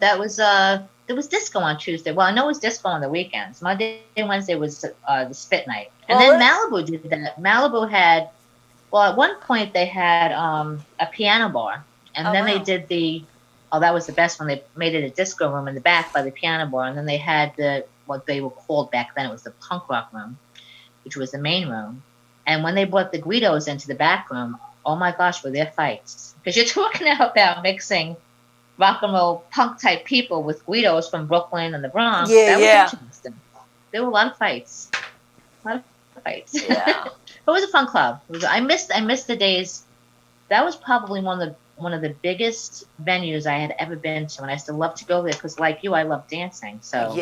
[SPEAKER 2] There was disco on Tuesday. Well, I know it was disco on the weekends. Monday and Wednesday was the spit night. And then Malibu did that. Malibu had, well, at one point they had a piano bar. And then they did that was the best one. They made it a disco room in the back by the piano bar. And then they had what they were called back then, it was the punk rock room, which was the main room. And when they brought the Guidos into the back room, oh my gosh, were there fights. Because you're talking about mixing rock and roll punk type people with Guidos from Brooklyn and the Bronx.
[SPEAKER 1] Yeah,
[SPEAKER 2] that was interesting. There were a lot of fights. Yeah. It was a fun club. I missed the days. That was probably one of the biggest venues I had ever been to, and I still love to go there because, like you, I love dancing. So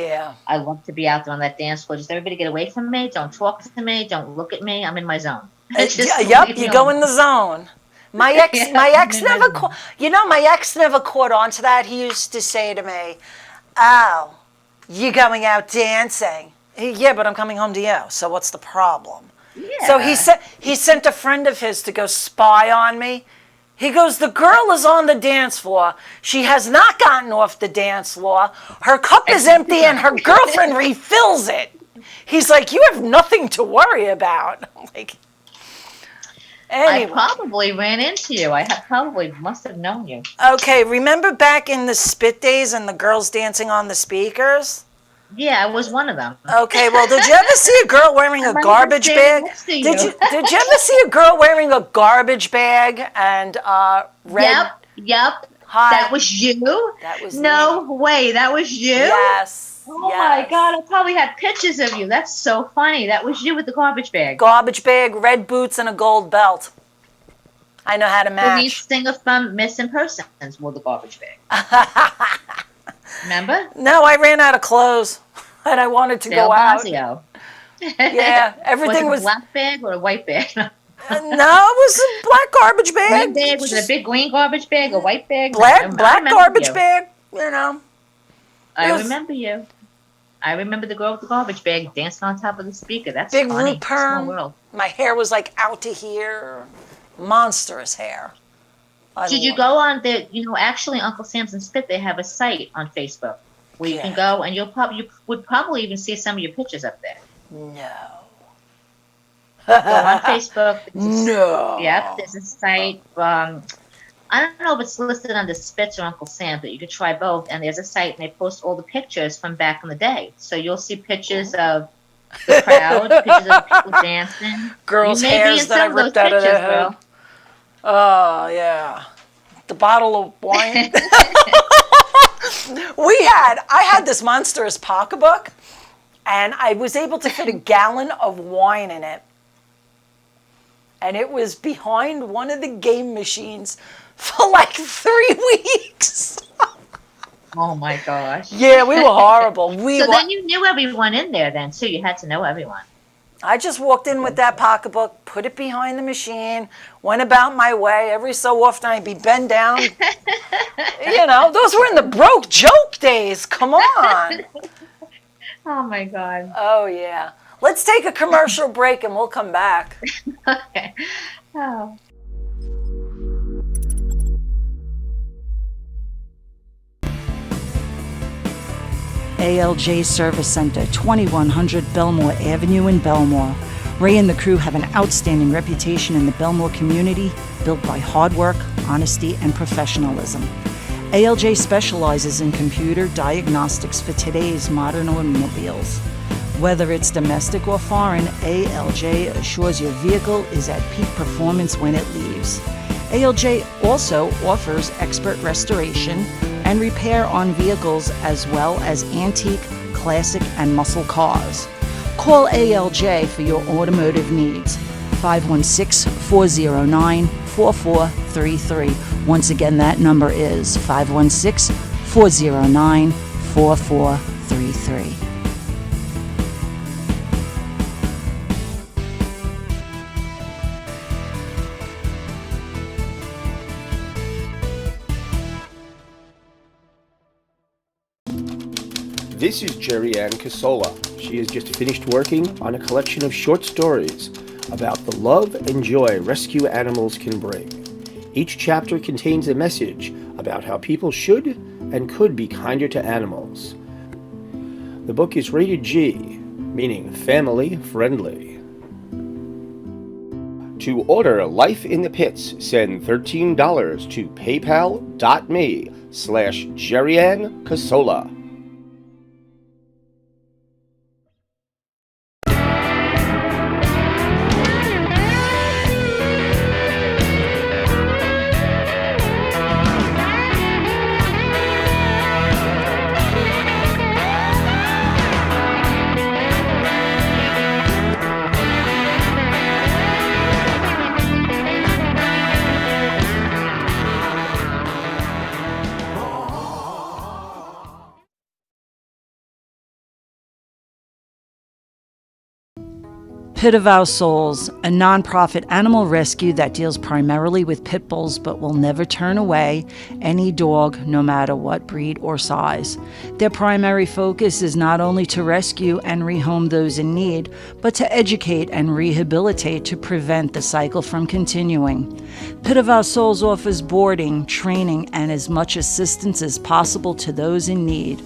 [SPEAKER 2] I love to be out there on that dance floor. Just everybody get away from me. Don't talk to me. Don't look at me. I'm in my zone.
[SPEAKER 1] You go in the zone. My ex never caught. My ex never caught on to that. He used to say to me, "Oh, you going out dancing? Yeah, but I'm coming home to you. So what's the problem?" Yeah. So he sent a friend of his to go spy on me. He goes, "The girl is on the dance floor. She has not gotten off the dance floor. Her cup is empty, and her girlfriend refills it." He's like, "You have nothing to worry about." I'm like. Anyway.
[SPEAKER 2] I probably ran into you. Probably must have known you.
[SPEAKER 1] Okay, remember back in the spit days and the girls dancing on the speakers?
[SPEAKER 2] Yeah, I was one of them.
[SPEAKER 1] Okay, well, did you ever see a girl wearing a garbage bag? Did you ever see a girl wearing a garbage bag and red?
[SPEAKER 2] Yep.
[SPEAKER 1] Hi.
[SPEAKER 2] That was you?
[SPEAKER 1] That was
[SPEAKER 2] no
[SPEAKER 1] me.
[SPEAKER 2] Way. That was you?
[SPEAKER 1] Yes.
[SPEAKER 2] Oh my God! I probably had pictures of you. That's so funny. That was you with the garbage bag.
[SPEAKER 1] Garbage bag, red boots, and a gold belt. I know how to match.
[SPEAKER 2] The lead singer from Missing Persons wore the garbage bag. Remember?
[SPEAKER 1] No, I ran out of clothes, and I wanted to go out. Yeah, everything
[SPEAKER 2] was it a black bag or a white bag?
[SPEAKER 1] No, it was a black garbage bag.
[SPEAKER 2] Green bag? Was it a big green garbage bag, a white bag?
[SPEAKER 1] Black garbage bag,
[SPEAKER 2] I remember you. I remember the girl with the garbage bag dancing on top of the speaker. That's
[SPEAKER 1] big
[SPEAKER 2] funny.
[SPEAKER 1] root perm.
[SPEAKER 2] Small world.
[SPEAKER 1] My hair was like out to here. Monstrous hair.
[SPEAKER 2] Did you go on the, actually Uncle Sam's and Spit, they have a site on Facebook where you can go and you would probably even see some of your pictures up there.
[SPEAKER 1] No.
[SPEAKER 2] Go on Facebook.
[SPEAKER 1] No.
[SPEAKER 2] Yep, there's a site. I don't know if it's listed under Spitz or Uncle Sam, but you could try both. And there's a site, and they post all the pictures from back in the day. So you'll see pictures of the crowd, pictures of people dancing. You
[SPEAKER 1] Girls'
[SPEAKER 2] may be in
[SPEAKER 1] hairs that I
[SPEAKER 2] some of those
[SPEAKER 1] ripped out of their
[SPEAKER 2] pictures,
[SPEAKER 1] head.
[SPEAKER 2] girl.
[SPEAKER 1] Oh, yeah. The bottle of wine. I had this monstrous pocketbook, and I was able to fit a gallon of wine in it. And it was behind one of the game machines for like 3 weeks.
[SPEAKER 2] Oh my gosh.
[SPEAKER 1] Yeah, we were horrible.
[SPEAKER 2] Then you knew everyone in there then too. You had to know everyone.
[SPEAKER 1] I just walked in with that pocketbook, put it behind the machine, went about my way. Every so often I'd be bent down. Those were in the broke joke days. Come on.
[SPEAKER 2] Oh my God.
[SPEAKER 1] Oh, yeah. Let's take a commercial break and we'll come back.
[SPEAKER 2] Okay. Oh.
[SPEAKER 4] ALJ Service Center, 2100 Belmore Avenue in Belmore. Ray and the crew have an outstanding reputation in the Belmore community, built by hard work, honesty, and professionalism. ALJ specializes in computer diagnostics for today's modern automobiles. Whether it's domestic or foreign, ALJ assures your vehicle is at peak performance when it leaves. ALJ also offers expert restoration and repair on vehicles as well as antique, classic, and muscle cars. Call ALJ for your automotive needs. 516-409-4433. Once again, that number is 516-409-4433.
[SPEAKER 3] This is Bettyann Casola. She has just finished working on a collection of short stories about the love and joy rescue animals can bring. Each chapter contains a message about how people should and could be kinder to animals. The book is rated G, meaning family friendly. To order Life in the Pits, send $13 to paypal.me/Bettyann Casola.
[SPEAKER 4] Pit of Our Souls, a nonprofit animal rescue that deals primarily with pit bulls but will never turn away any dog, no matter what breed or size. Their primary focus is not only to rescue and rehome those in need, but to educate and rehabilitate to prevent the cycle from continuing. Pit of Our Souls offers boarding, training, and as much assistance as possible to those in need.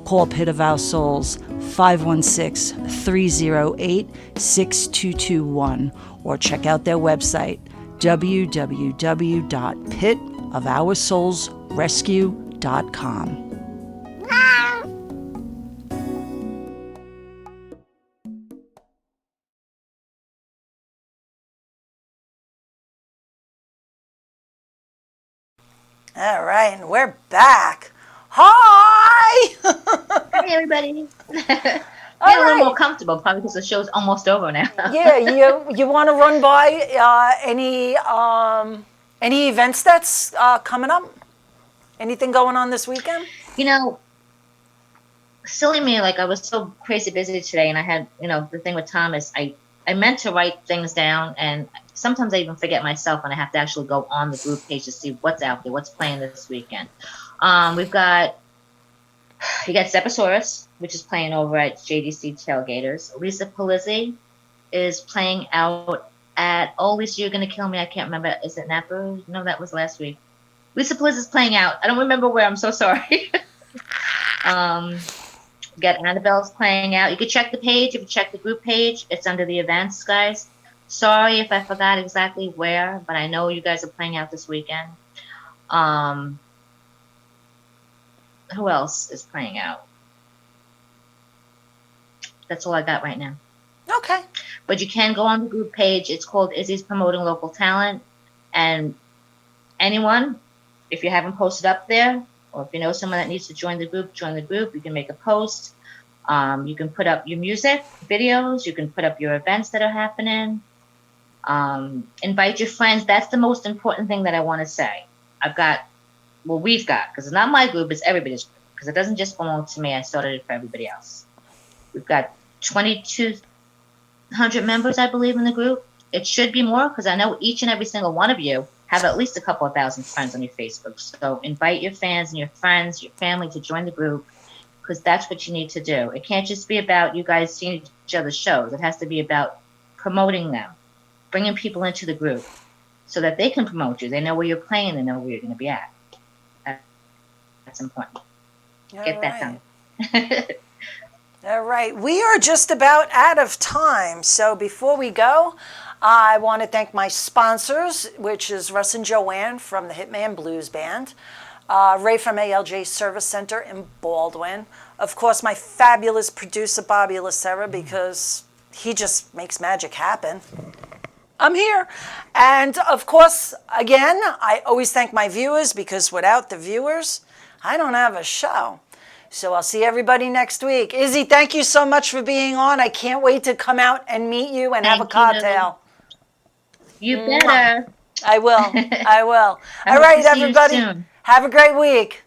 [SPEAKER 4] Call Pit of Our Souls 516-308-6221 or check out their website www.pitofoursoulsrescue.com.
[SPEAKER 1] All right, and we're back. Hi!
[SPEAKER 2] Hey, everybody. Get
[SPEAKER 1] All
[SPEAKER 2] a little
[SPEAKER 1] right.
[SPEAKER 2] more comfortable, probably because the show's almost over now.
[SPEAKER 1] Yeah, you want to run by any events that's coming up? Anything going on this weekend?
[SPEAKER 2] Silly me, like I was so crazy busy today, and I had, the thing with Thomas, I meant to write things down, and sometimes I even forget myself, and I have to actually go on the group page to see what's out there, what's playing this weekend. You got Zepposaurus, which is playing over at JDC Tailgaters. Lisa Palizzi is playing out at, Lisa, you're going to kill me. I can't remember. Is it Napa? No, that was last week. Lisa Palizzi is playing out. I don't remember where. I'm so sorry. You got Annabelle's playing out. You could check the page. If you check the group page, it's under the events, guys. Sorry if I forgot exactly where, but I know you guys are playing out this weekend. Um, who else is playing out? That's all I got right now.
[SPEAKER 1] Okay.
[SPEAKER 2] But you can go on the group page. It's called Izzy's Promoting Local Talent. And anyone, if you haven't posted up there, or if you know someone that needs to join the group, join the group. You can make a post. You can put up your music videos. You can put up your events that are happening. Invite your friends. That's the most important thing that I want to say. We've got, because it's not my group, it's everybody's group. Because it doesn't just belong to me. I started it for everybody else. We've got 2,200 members, I believe, in the group. It should be more, because I know each and every single one of you have at least a couple of thousand friends on your Facebook. So invite your fans and your friends, your family to join the group, because that's what you need to do. It can't just be about you guys seeing each other's shows. It has to be about promoting them, bringing people into the group so that they can promote you. They know where you're playing. They know where you're going to be at. That's important. Get that done.
[SPEAKER 1] All right. We are just about out of time. So before we go, I want to thank my sponsors, which is Russ and Joanne from the Hitman Blues Band, Ray from ALJ Service Center in Baldwin. Of course, my fabulous producer, Bobby Lacera, because he just makes magic happen. I'm here. And of course, again, I always thank my viewers, because without the viewers, I don't have a show. So I'll see everybody next week. Izzy, thank you so much for being on. I can't wait to come out and meet you and have a cocktail.
[SPEAKER 2] You better.
[SPEAKER 1] I will. I will. All right, everybody. Have a great week.